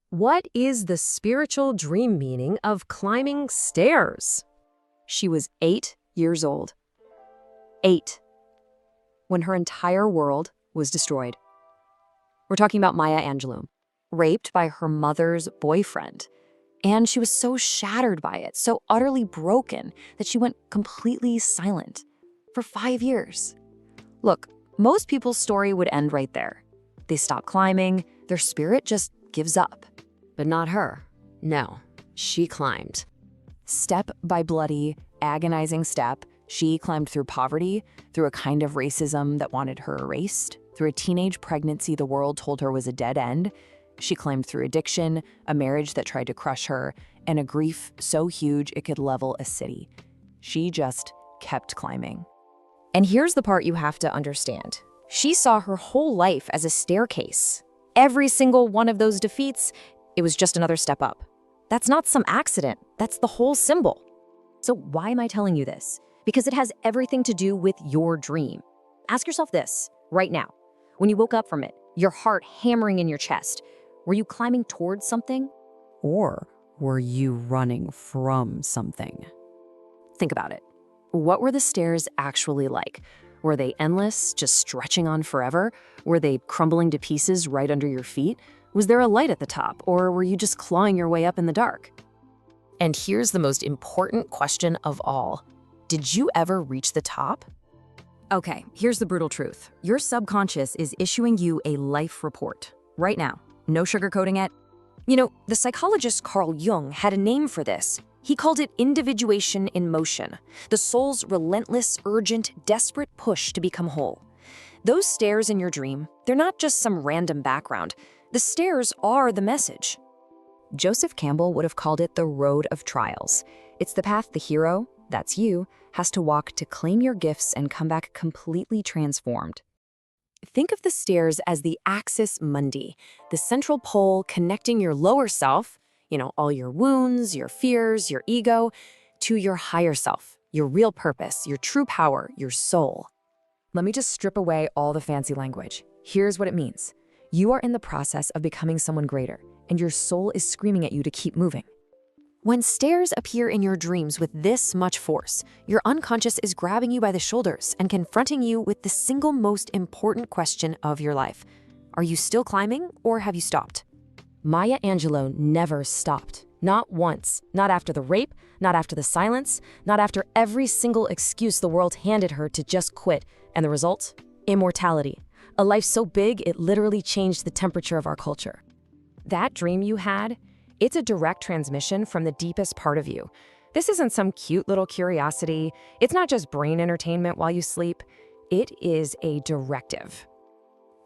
What is the spiritual dream meaning of climbing stairs? She was 8 years old. 8. When her entire world was destroyed. We're talking about Maya Angelou, raped by her mother's boyfriend. And she was so shattered by it, so utterly broken, that she went completely silent for 5 years. Look, most people's story would end right there. They stop climbing, their spirit just gives up. But not her. No, she climbed. Step by bloody, agonizing step, she climbed through poverty, through a kind of racism that wanted her erased, through a teenage pregnancy the world told her was a dead end. She climbed through addiction, a marriage that tried to crush her, and a grief so huge it could level a city. She just kept climbing. And here's the part you have to understand. She saw her whole life as a staircase. Every single one of those defeats, it was just another step up. That's not some accident. That's the whole symbol. So why am I telling you this? Because it has everything to do with your dream. Ask yourself this right now. When you woke up from it, your heart hammering in your chest, were you climbing towards something? Or were you running from something? Think about it. What were the stairs actually like? Were they endless, just stretching on forever? Were they crumbling to pieces right under your feet? Was there a light at the top, or were you just clawing your way up in the dark? And here's the most important question of all. Did you ever reach the top? Okay, here's the brutal truth. Your subconscious is issuing you a life report right now. No sugarcoating it. You know, the psychologist Carl Jung had a name for this. He called it individuation in motion, the soul's relentless, urgent, desperate push to become whole. Those stairs in your dream, they're not just some random background. The stairs are the message. Joseph Campbell would have called it the road of trials. It's the path the hero, that's you, has to walk to claim your gifts and come back completely transformed. Think of the stairs as the axis mundi, the central pole connecting your lower self, all your wounds, your fears, your ego, to your higher self, your real purpose, your true power, your soul. Let me just strip away all the fancy language. Here's what it means. You are in the process of becoming someone greater, and your soul is screaming at you to keep moving. When stairs appear in your dreams with this much force, your unconscious is grabbing you by the shoulders and confronting you with the single most important question of your life. Are you still climbing, or have you stopped? Maya Angelou never stopped. Not once. Not after the rape, not after the silence, not after every single excuse the world handed her to just quit. And the result? Immortality. A life so big it literally changed the temperature of our culture. That dream you had, it's a direct transmission from the deepest part of you. This isn't some cute little curiosity. It's not just brain entertainment while you sleep. It is a directive.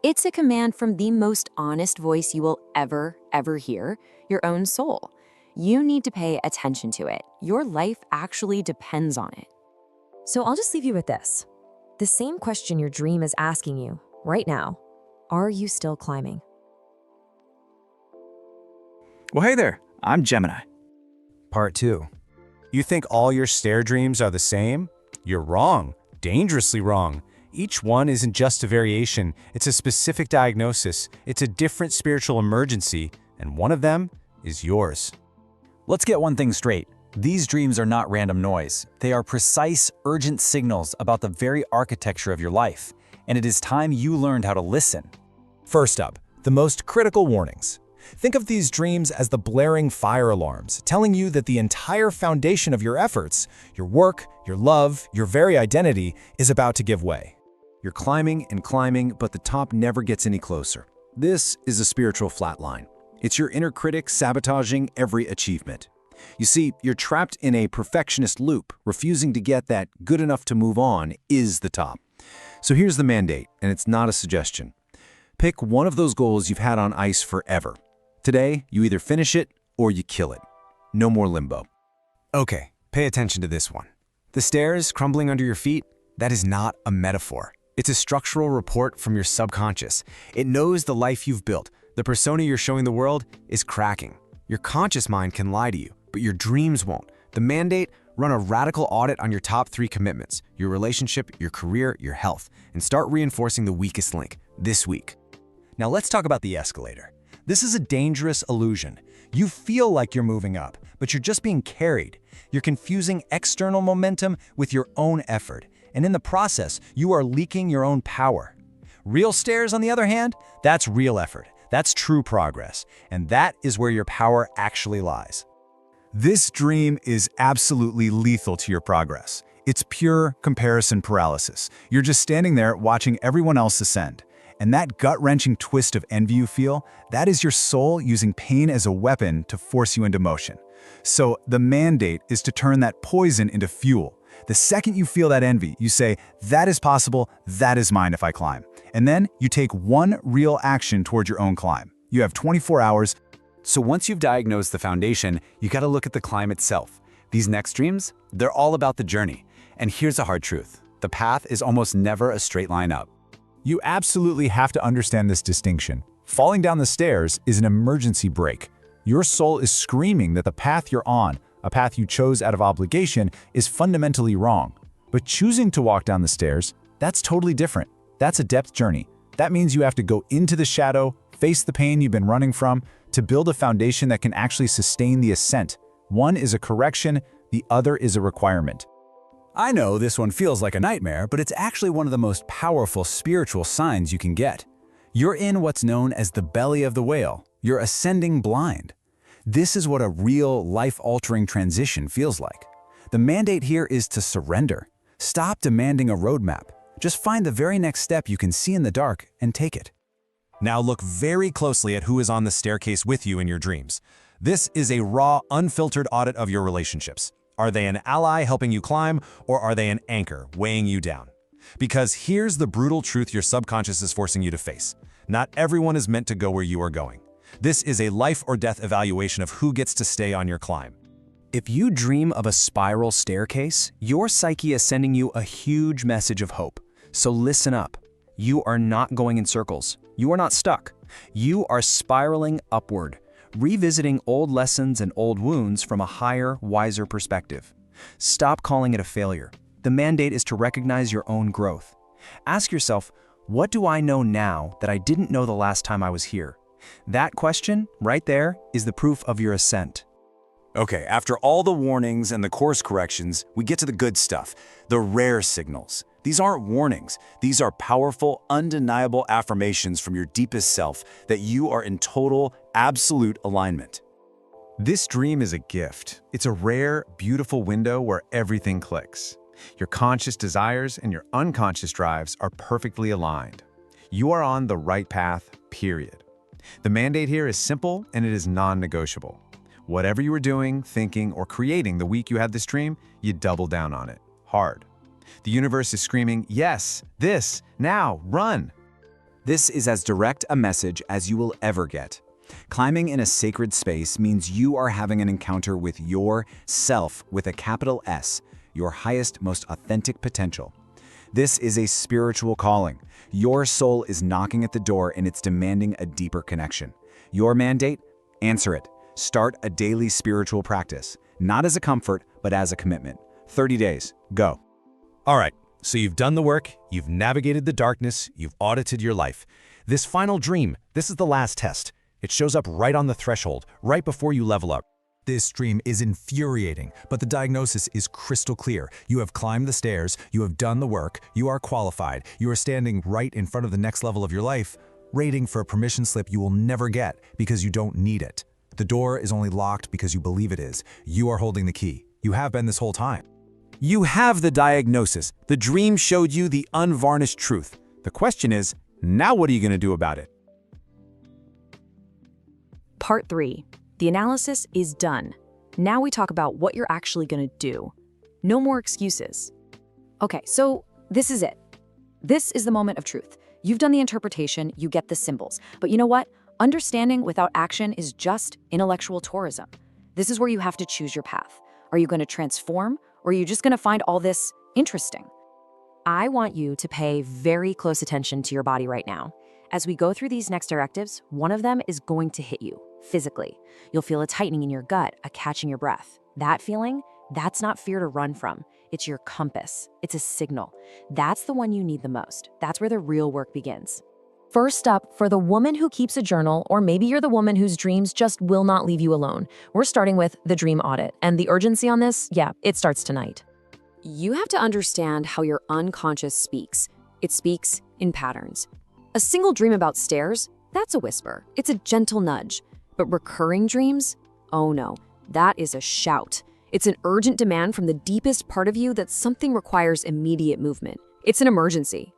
It's a command from the most honest voice you will ever hear, your own soul. You need to pay attention to it. Your life actually depends on it. So I'll just leave you with this. The same question your dream is asking you right now. Are you still climbing? Well, hey there, I'm Gemini. Part 2. You think all your stair dreams are the same? You're wrong, dangerously wrong. Each one isn't just a variation, it's a specific diagnosis, it's a different spiritual emergency, and one of them is yours. Let's get one thing straight. These dreams are not random noise. They are precise, urgent signals about the very architecture of your life, and it is time you learned how to listen. First up, the most critical warnings. Think of these dreams as the blaring fire alarms, telling you that the entire foundation of your efforts, your work, your love, your very identity, is about to give way. You're climbing and climbing, but the top never gets any closer. This is a spiritual flatline. It's your inner critic sabotaging every achievement. You see, you're trapped in a perfectionist loop, refusing to get that good enough to move on is the top. So here's the mandate, and it's not a suggestion. Pick one of those goals you've had on ice forever. Today, you either finish it or you kill it. No more limbo. Okay, pay attention to this one. The stairs crumbling under your feet, that is not a metaphor. It's a structural report from your subconscious. It knows the life you've built. The persona you're showing the world is cracking. Your conscious mind can lie to you, but your dreams won't. The mandate: run a radical audit on your top 3 commitments, your relationship, your career, your health, and start reinforcing the weakest link this week. Now let's talk about the escalator. This is a dangerous illusion. You feel like you're moving up, but you're just being carried. You're confusing external momentum with your own effort, and in the process, you are leaking your own power. Real stairs, on the other hand, that's real effort. That's true progress, and that is where your power actually lies. This dream is absolutely lethal to your progress. It's pure comparison paralysis. You're just standing there watching everyone else ascend. And that gut-wrenching twist of envy you feel, that is your soul using pain as a weapon to force you into motion. So the mandate is to turn that poison into fuel. The second you feel that envy, you say, that is possible, that is mine if I climb. And then you take one real action toward your own climb. You have 24 hours. So once you've diagnosed the foundation, you gotta look at the climb itself. These next dreams, they're all about the journey. And here's a hard truth. The path is almost never a straight line up. You absolutely have to understand this distinction. Falling down the stairs is an emergency brake. Your soul is screaming that the path you're on, a path you chose out of obligation, is fundamentally wrong. But choosing to walk down the stairs, that's totally different. That's a depth journey. That means you have to go into the shadow, face the pain you've been running from, to build a foundation that can actually sustain the ascent. One is a correction, the other is a requirement. I know this one feels like a nightmare, but it's actually one of the most powerful spiritual signs you can get. You're in what's known as the belly of the whale. You're ascending blind. This is what a real, life-altering transition feels like. The mandate here is to surrender. Stop demanding a roadmap. Just find the very next step you can see in the dark and take it. Now look very closely at who is on the staircase with you in your dreams. This is a raw, unfiltered audit of your relationships. Are they an ally helping you climb, or are they an anchor weighing you down? Because here's the brutal truth your subconscious is forcing you to face. Not everyone is meant to go where you are going. This is a life or death evaluation of who gets to stay on your climb. If you dream of a spiral staircase, your psyche is sending you a huge message of hope. So listen up. You are not going in circles. You are not stuck. You are spiraling upward, revisiting old lessons and old wounds from a higher, wiser perspective. Stop calling it a failure. The mandate is to recognize your own growth. Ask yourself, what do I know now that I didn't know the last time I was here? That question, right there, is the proof of your ascent. Okay, after all the warnings and the course corrections, we get to the good stuff, the rare signals. These aren't warnings. These are powerful, undeniable affirmations from your deepest self that you are in total, absolute alignment. This dream is a gift. It's a rare, beautiful window where everything clicks. Your conscious desires and your unconscious drives are perfectly aligned. You are on the right path, period. The mandate here is simple and it is non-negotiable. Whatever you were doing, thinking, or creating the week you had this dream, you double down on it, hard. The universe is screaming, yes, this, now, run. This is as direct a message as you will ever get. Climbing in a sacred space means you are having an encounter with your self with a capital S, your highest, most authentic potential. This is a spiritual calling. Your soul is knocking at the door and it's demanding a deeper connection. Your mandate? Answer it. Start a daily spiritual practice, not as a comfort, but as a commitment. 30 days, go. All right, so you've done the work, you've navigated the darkness, you've audited your life. This final dream, this is the last test. It shows up right on the threshold, right before you level up. This dream is infuriating, but the diagnosis is crystal clear. You have climbed the stairs, you have done the work, you are qualified, you are standing right in front of the next level of your life, waiting for a permission slip you will never get because you don't need it. The door is only locked because you believe it is. You are holding the key. You have been this whole time. You have the diagnosis. The dream showed you the unvarnished truth. The question is, now what are you going to do about it? Part 3. The analysis is done. Now we talk about what you're actually going to do. No more excuses. Okay, so this is it. This is the moment of truth. You've done the interpretation, you get the symbols. But you know what? Understanding without action is just intellectual tourism. This is where you have to choose your path. Are you going to transform, or are you just going to find all this interesting? I want you to pay very close attention to your body right now. As we go through these next directives, one of them is going to hit you physically. You'll feel a tightening in your gut, a catch in your breath. That feeling, that's not fear to run from. It's your compass. It's a signal. That's the one you need the most. That's where the real work begins. First up, for the woman who keeps a journal, or maybe you're the woman whose dreams just will not leave you alone, we're starting with the dream audit. And the urgency on this, yeah, it starts tonight. You have to understand how your unconscious speaks. It speaks in patterns. A single dream about stairs, that's a whisper. It's a gentle nudge. But recurring dreams? Oh no, that is a shout. It's an urgent demand from the deepest part of you that something requires immediate movement. It's an emergency.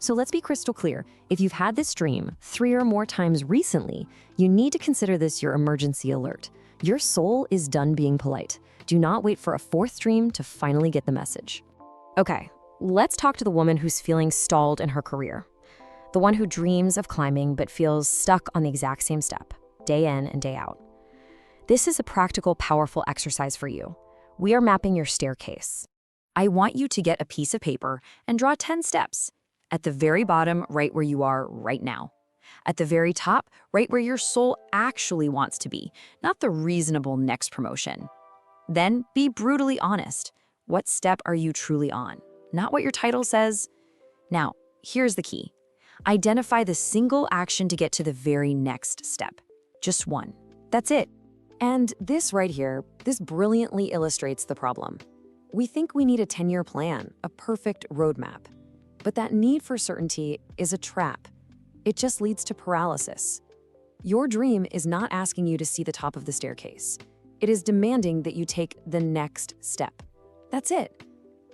So let's be crystal clear. If you've had this dream 3 or more times recently, you need to consider this your emergency alert. Your soul is done being polite. Do not wait for a 4th dream to finally get the message. Okay, let's talk to the woman who's feeling stalled in her career. The one who dreams of climbing but feels stuck on the exact same step, day in and day out. This is a practical, powerful exercise for you. We are mapping your staircase. I want you to get a piece of paper and draw 10 steps. At the very bottom, right where you are right now. At the very top, right where your soul actually wants to be, not the reasonable next promotion. Then be brutally honest. What step are you truly on? Not what your title says. Now, here's the key. Identify the single action to get to the very next step. Just one. That's it. And this right here, this brilliantly illustrates the problem. We think we need a 10-year plan, a perfect roadmap. But that need for certainty is a trap. It just leads to paralysis. Your dream is not asking you to see the top of the staircase. It is demanding that you take the next step. That's it.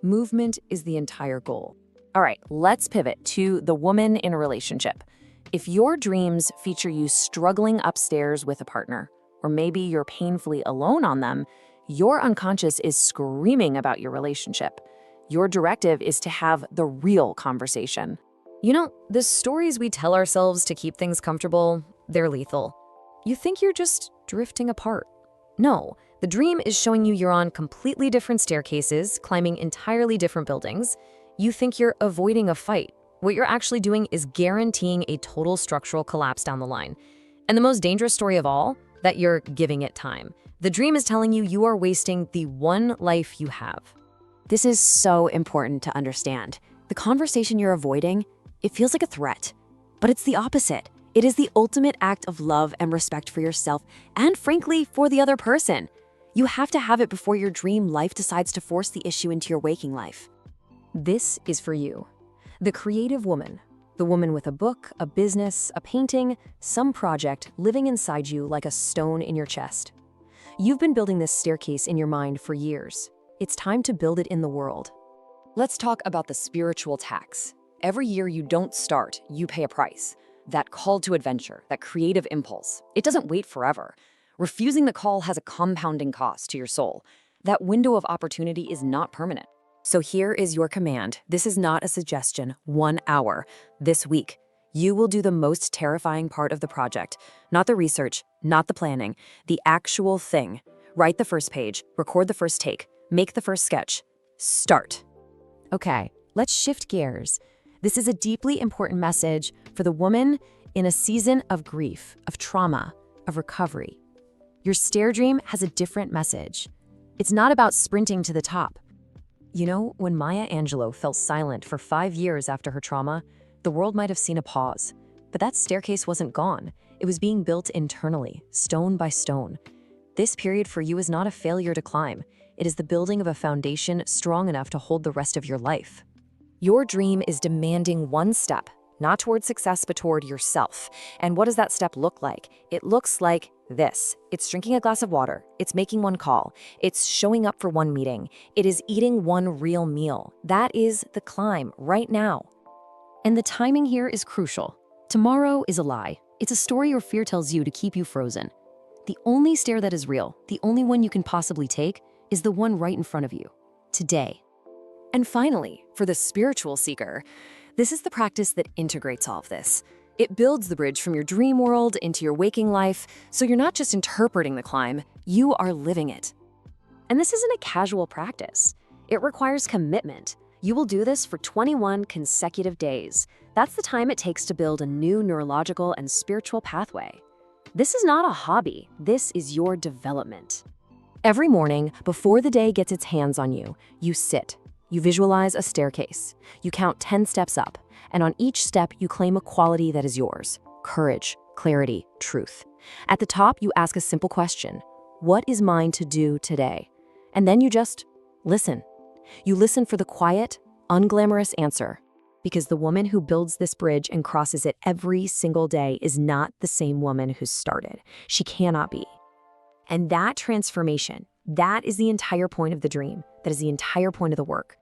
Movement is the entire goal. All right, let's pivot to the woman in a relationship. If your dreams feature you struggling upstairs with a partner, or maybe you're painfully alone on them, your unconscious is screaming about your relationship. Your directive is to have the real conversation. You know, the stories we tell ourselves to keep things comfortable, they're lethal. You think you're just drifting apart. No, the dream is showing you you're on completely different staircases, climbing entirely different buildings. You think you're avoiding a fight. What you're actually doing is guaranteeing a total structural collapse down the line. And the most dangerous story of all, that you're giving it time. The dream is telling you you are wasting the one life you have. This is so important to understand. The conversation you're avoiding, it feels like a threat. But it's the opposite. It is the ultimate act of love and respect for yourself and, frankly, for the other person. You have to have it before your dream life decides to force the issue into your waking life. This is for you. The creative woman. The woman with a book, a business, a painting, some project living inside you like a stone in your chest. You've been building this staircase in your mind for years. It's time to build it in the world. Let's talk about the spiritual tax. Every year you don't start, you pay a price. That call to adventure, that creative impulse, it doesn't wait forever. Refusing the call has a compounding cost to your soul. That window of opportunity is not permanent. So here is your command. This is not a suggestion. 1 hour. This week, you will do the most terrifying part of the project. Not the research, not the planning, the actual thing. Write the first page, record the first take, make the first sketch. Start. Okay, let's shift gears. This is a deeply important message for the woman in a season of grief, of trauma, of recovery. Your stair dream has a different message. It's not about sprinting to the top. You know, when Maya Angelou fell silent for 5 years after her trauma, the world might have seen a pause. But that staircase wasn't gone. It was being built internally, stone by stone. This period for you is not a failure to climb. It is the building of a foundation strong enough to hold the rest of your life. Your dream is demanding one step, not toward success, but toward yourself. And what does that step look like? It looks like this. It's drinking a glass of water. It's making one call. It's showing up for one meeting. It is eating one real meal. That is the climb right now. And the timing here is crucial. Tomorrow is a lie. It's a story your fear tells you to keep you frozen. The only stair that is real, the only one you can possibly take, is the one right in front of you, today. And finally, for the spiritual seeker, this is the practice that integrates all of this. It builds the bridge from your dream world into your waking life, so you're not just interpreting the climb, you are living it. And this isn't a casual practice. It requires commitment. You will do this for 21 consecutive days. That's the time it takes to build a new neurological and spiritual pathway. This is not a hobby. This is your development. Every morning, before the day gets its hands on you, you sit. You visualize a staircase. You count 10 steps up, And on each step, you claim a quality that is yours: courage, clarity, truth. At the top, you ask a simple question: what is mine to do today? And then you just listen. You listen for the quiet, unglamorous answer. Because the woman who builds this bridge and crosses it every single day is not the same woman who started. She cannot be. And that transformation, that is the entire point of the dream. That is the entire point of the work.